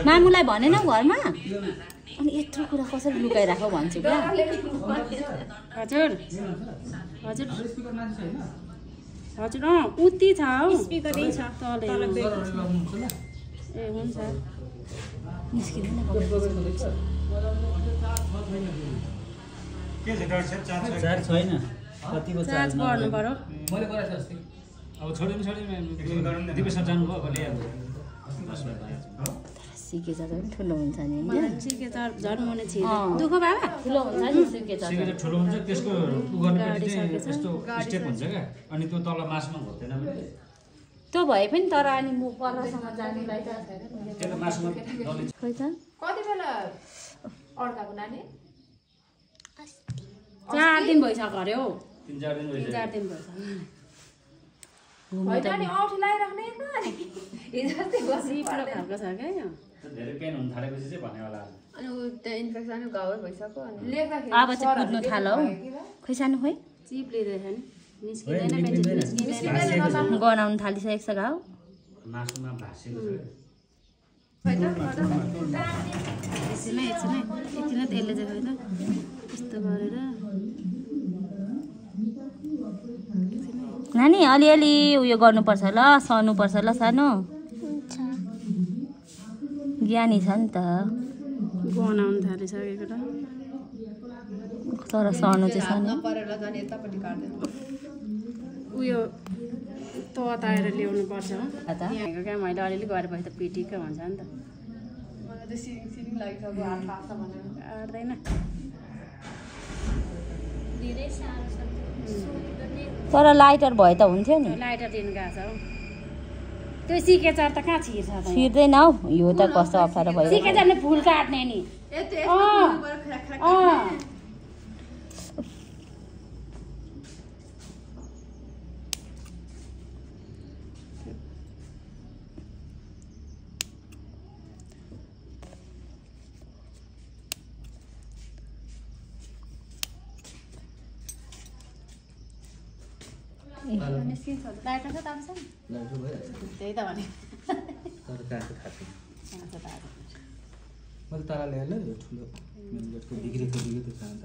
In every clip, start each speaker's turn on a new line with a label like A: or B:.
A: मामुलाई भनेन घरमा अनि यत्रो कुरा कसरी लुकाइराख भन्छु क्या
B: हजुर हजुर हजुर उति छ हौ स्पिकरै छ तल ए हुन्छ
A: निस्किँदैन
C: के छ डाक्टर साहब
D: चार्ज छैन कतिको
B: चार्ज गर्नु पर्यो
D: मैले गरेको छु अस्ति अब छोडिन दिपेशमा जानुभयो भने अब
A: सिकेचा पनि ठुलो हुन्छ नि
B: सिकेचा झन् मुनि छ दुःख बाबा
A: ठुलो हुन्छ नि सिकेचा
D: सिकेचा ठुलो हुन्छ त्यसको उ गर्नेपछि चाहिँ यस्तो स्टेप हुन्छ क्या अनि त्यो तल मासुमा घोप्दैन भने
A: त्यो भए पनि तर अनि म परसम्म जानुलाई त
D: त्यो मासुमा
A: खोइ त
E: कति बेला अड्काको नानी
B: 4 दिन भइसक्यो अरे हौ
D: 3-4 दिन भइसक्यो
B: 3-4 दिन भइसक्यो
E: होइन नि औठी लगाइराख्ने हिजो जस्तै
B: सिप्लो खालको छ क्या यो
D: धेरै पेन हुन थालेपछि चाहिँ भन्ने होला
E: अनि उ त्यो इन्फेक्सन घाउ भइसक्यो अनि लेख्दाखेरि
A: अब चाहिँ कुद्नु थाल्यो हौ खोइ सानो खोइ
B: चिप लिँदैछ नि निस्किँदैन निस्किँदैन
A: गनाउनु थालिसकेको छ घाउ
D: मासुमा भाँसेको छ
B: एकछिनै एकछिनै तेलले चाहिँ होइन यस्तो गरेर
A: नानी अलिअलि उयो गर्नुपर्छ ल सहनुपर्छ ल सानो ज्ञानी छ नि त
B: गनाउनु थालिसकेको त
A: तर सहनु चाहिँ सानो
B: उयो तताएर ल्याउनु पर्छ हो यहाँको क्या मैले अलिअलि गरेपछि त पिटिक्कै हुन्छ नि त आट्दैन
A: तर लाइटर भए त हुन्थ्यो नि
B: लाइटर दिनु गएको छ हौ त्यो सिकेचार त कहाँ छिर्छ त
A: छिर्दैन हौ यो त कस्तो अप्ठ्यारो भयो
B: सिकेचारले फुल काट्ने नि लाइटर छ तान्छ
D: लाइटर भइहाल्छ
B: त्यही त भने
D: तर काँचो थाहा छैन मैले तारा ल्याएर ठुलो मेनगेटको बिग्रेको खाना त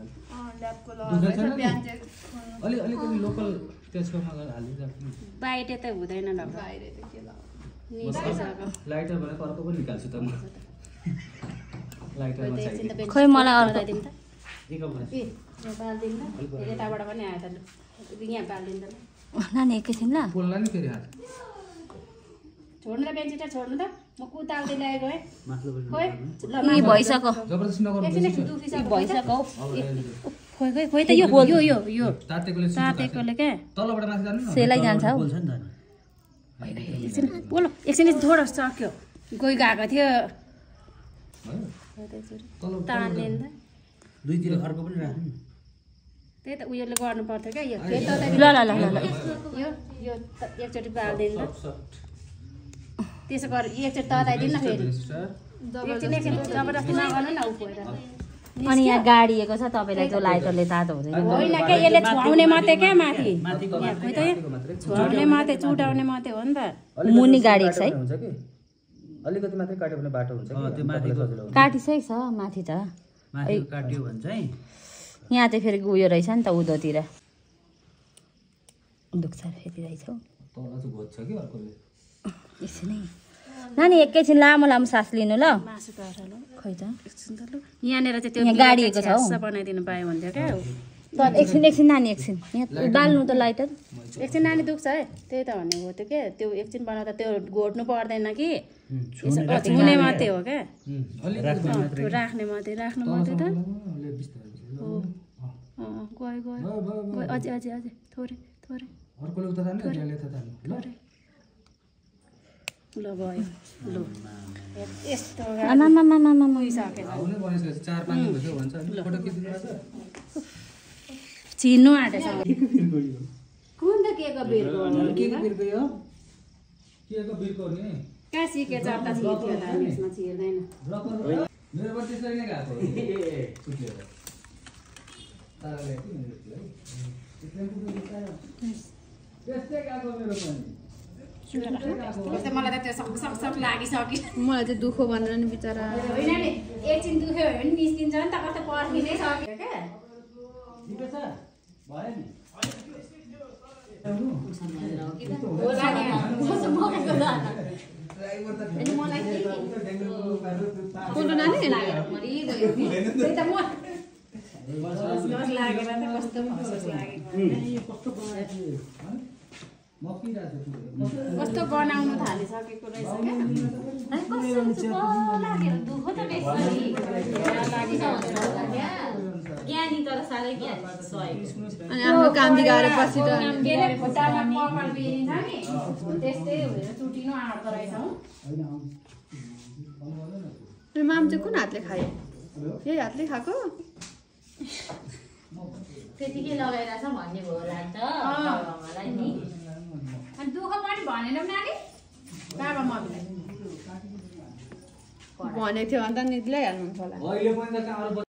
D: अलिकति लोकल त्यसकोमा गएर हालिदिइराख्नु
B: बाहिर त हुँदैन ल
D: लाइटर भनेको अर्को पनि निकाल्छु त म लाइटरमा चाहियो
A: खोइ मलाई अर्को
B: यताबाट पनि आयो त यहाँ बालिदिन्छ
A: नानी एकैछिन ल
D: पोल्ला नि फेरि हात
B: छोड्नु त बेन्चिटा छोड्नु त म कुताल्दै ल्याएको है खोइ
A: यी भइसक्यो
D: जबरजस्ती नगर्नु
A: भइसक्यो
B: खोइ खोइ खोइ त यो तातेकोले क्या
D: तलबाट माथि जानु न
A: सेलाइ जान्छ हौ
B: एकछिन बोलो एकछिन थोडा सक्यो कोही गएको थियो तान्ने नि त
D: दुईतिर अर्को पनि राख्नु
B: त्यही त उयोले गर्नु पर्थ्यो क्या यो
A: ल ल ल ल
B: यो एकचोटि बालिदिनु त त्यसो गरेर एकचोटि तताइदिनु न फेरि एकछिन जबरजस्ती नगर्नु न उपोएर
A: अनि यहाँ गाडिएको छ तपाईँलाई जो लाइटरले तातो हुँदैन
B: होइन क्या यसले छुवाउने मात्रै क्या माथि खोइ त छुवाउने मात्रै चुटाउने मात्रै हो नि त
A: मुनि गाडिएको छ है
D: हुन्छ कि अलिकति मात्रै काट्यो भने बाटो हुन्छ कि त्यो माथिको
A: काटिसकेको छ माथि त
D: माथि काट्यो भने चाहिँ
A: यहाँ चाहिँ फेरि उयो रहेछ नि त उँधोतिर दुख्छ फेरि रहेछ हौ
D: तल चाहिँ घोज्छ कि अर्कोले
A: एकछिनै नानी एकैछिन लामो लामो सास लिनु ल
B: मासु काट्छ ल
A: खै त
B: एकछिन त ल यहाँनिर चाहिँ त्यो
A: यहाँ गाडिएको छ हौ
B: बनाइदिनु पायो भन्थ्यो क्या
A: तर एकछिन नानी एकछिन यहाँ बाल्नु त लाइटर
B: एकछिन नानी दुख्छ है त्यही त भनेको हो त्यो के त्यो एकछिन बनाउँदा त्यो घोट्नु पर्दैन कि छुने मात्रै हो क्या राख्ने मात्रै त गयो अझै थोरै
D: अर्कोले उता जाने यसले यता जाने
B: ल गयो ल यस्तो
A: आमामामामामा
D: आउने भनेपछि 4-5 दिन भइसक्यो भन्छ अनि फोटो खिच्नु पर्छ
B: चिन्नु आँटेछ कुन त केको बिर्को
D: केको बिर्को यो केको बिर्को नि
B: कहाँ सिके जाता छिर्थ्यो त यसमा छिर्दैन
D: मेरो पनि त्यसरी नै गएको छुट्यो ताराले के मेरो है त्यस्तै गएको मेरो पनि
B: मलाई त त्यो सब लागिसक्यो
E: मलाई चाहिँ दुःख भनेर नि बिचरा
B: होइन नि एकछिन दुख्यो भने निस्किन्छ नि त कता पर्खिनै सक्यो क्या
E: कोलो नानी
B: लागेर त कस्तो महसुस लागेको कस्तो बनाउनु थालिसकेको रहेछ क्या
A: ज्ञानी तर साह्रै ज्ञानी
E: अनि आफ्नो काम बिगाएर पछि त
B: त्यस्तै हुँदैन चुटिनु आँट्दो रहेछ
E: माम चाहिँ कुन हातले खायो यही हातले खाएको
A: त्यतिकै लगाइरहेछ भन्ने भयो होला नि त मलाई नि
B: अनि दुःख पनि भनेनौ नानी बाबा मम्मीलाई
E: भनेको थियो भने त निद्लै हाल्नुहुन्छ होला
D: अहिले पनि त